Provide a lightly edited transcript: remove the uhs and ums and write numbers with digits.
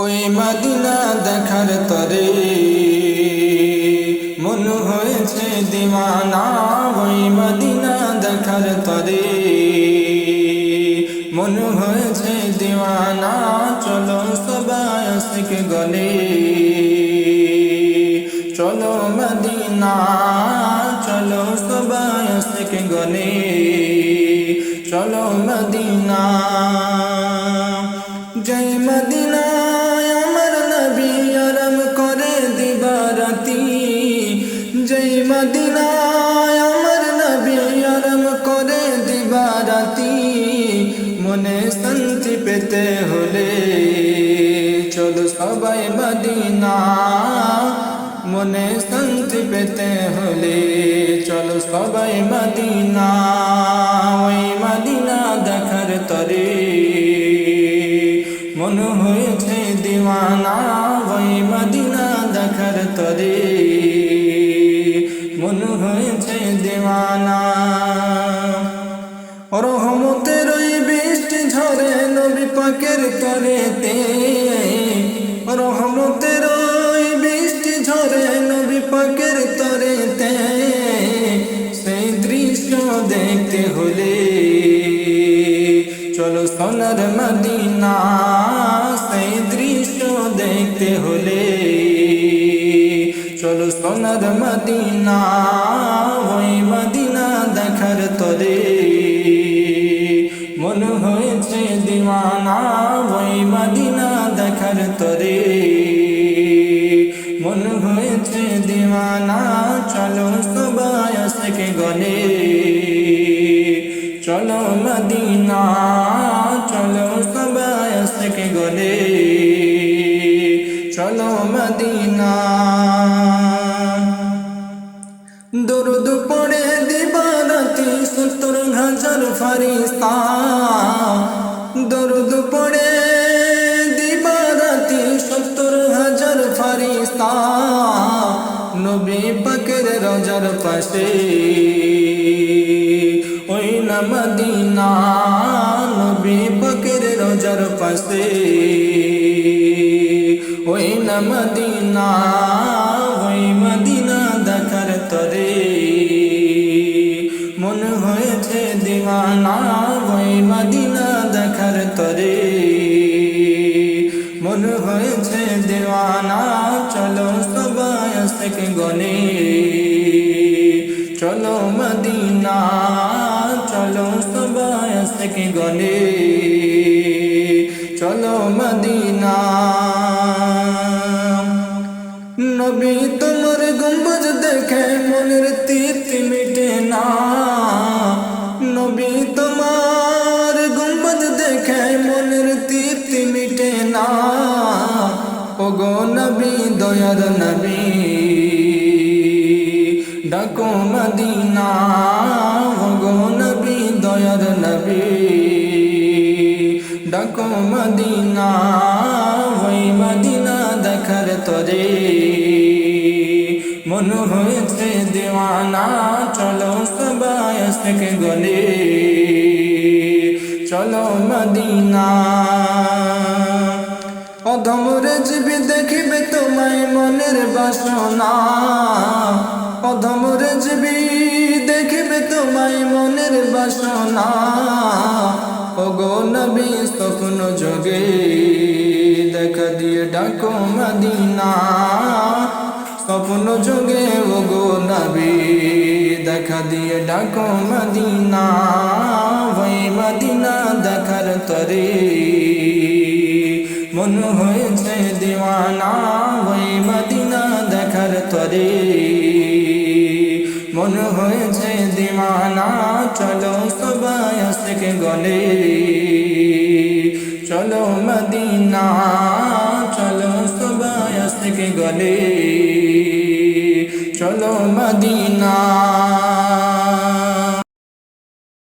ওই মদিনা দেখার তরে মন হয়েছে দিওয়ানা। ওই মদিনা দেখার তরে মন হয়েছে দিওয়ানা। চলো সবাই আশিক গলে, চলো মদিনা, চলো সবাই আশিক গলে, চলো মদিনা। জয় মদিনা আমার নবী আরাম করে দিবারাতি। জয় মদিনা আমার নবী আরাম করে দিবারাতি। মনে শান্তি পেতে হলে চলো সবাই মদিনা। মনে শান্তি পেতে হলে চলো সবাই মদিনা। ওই মদিনা দেখার তরে মন হয়েছে দিওয়ানা। ওই মদিনা দেখার তরে মন হয়েছে দিওয়ানা। রহমতের ওই বৃষ্টি ঝরে নবী পাকের তরেতে। রহমতের ওই বৃষ্টি ঝরে নবী পাকের তরেতে। সেই দৃশ্য দেখতে হলে চলো সোনার মদিনা। সেই দৃশ্য দেখতে হলে চলো সোনার মদিনা। ওই মদিনা দেখার তরে মন হয়েছে দিওয়ানা। ওই মদিনা দেখার তরে মন হয়েছে দিওয়ানা। চলো সবাই আশিক গলে, চলো মদিনা, চলো সবাই আশিক গলে, চলো মদিনা। দরুদ পড়ে দিবারাতি ৭০,০০০ ফারিস্তা। দরুদ পড়ে দিবারাতি ৭০,০০০ ফারিস্তা। নবী পাকের রওজার পাশে ওই না মদিনা। নবী পাকের রওজার পাশে ওই না মদিনা। ওই মদিনা দেখার তরে মন হয়েছে দিওয়ানা। ওই মদিনা দেখার তরে মন হয়েছে দিওয়ানা। চলো সবাই আশিক গলে, চলো মদিনা, চলো সবাই আশিক গলে, চলো মদিনা। নবী তোমার গম্বুজ দেখে মনের তৃপ্তি মিটে না। নবী তোমার গম্বুজ দেখে মনের তৃপ্তি মিটে না। ওগো নবী দয়ার নবী ডাকো মদিনা। ওগো নবী দয়ার নবী ডাকো মদিনা। ওই মদিনা দেখার তরে মন হয়েছে দিওয়ানা। চলো সবাই আশিক গলে, চলো মদিনা। অধম রেজবি দেখিবে তোমায় মনের বাসনা। অধম রেজবি দেখিবে তোমায় মনের বাসনা। ওগো নবী স্বপ্ন যোগে দেখা দিয়ে ডাকো মদিনা। স্বপ্ন যোগে ওগো নবী দেখা দিয়ে ডাকো মদিনা। ওই মদিনা দেখার তরে মন হয়েছে দিওয়ানা। ওই মদিনা দেখার তরে মন হয়েছে দিওয়ানা। চলো সবাই আশিক গলে, চলো মদিনা, চলো সবাই আশিক গলে, চলো মদিনা।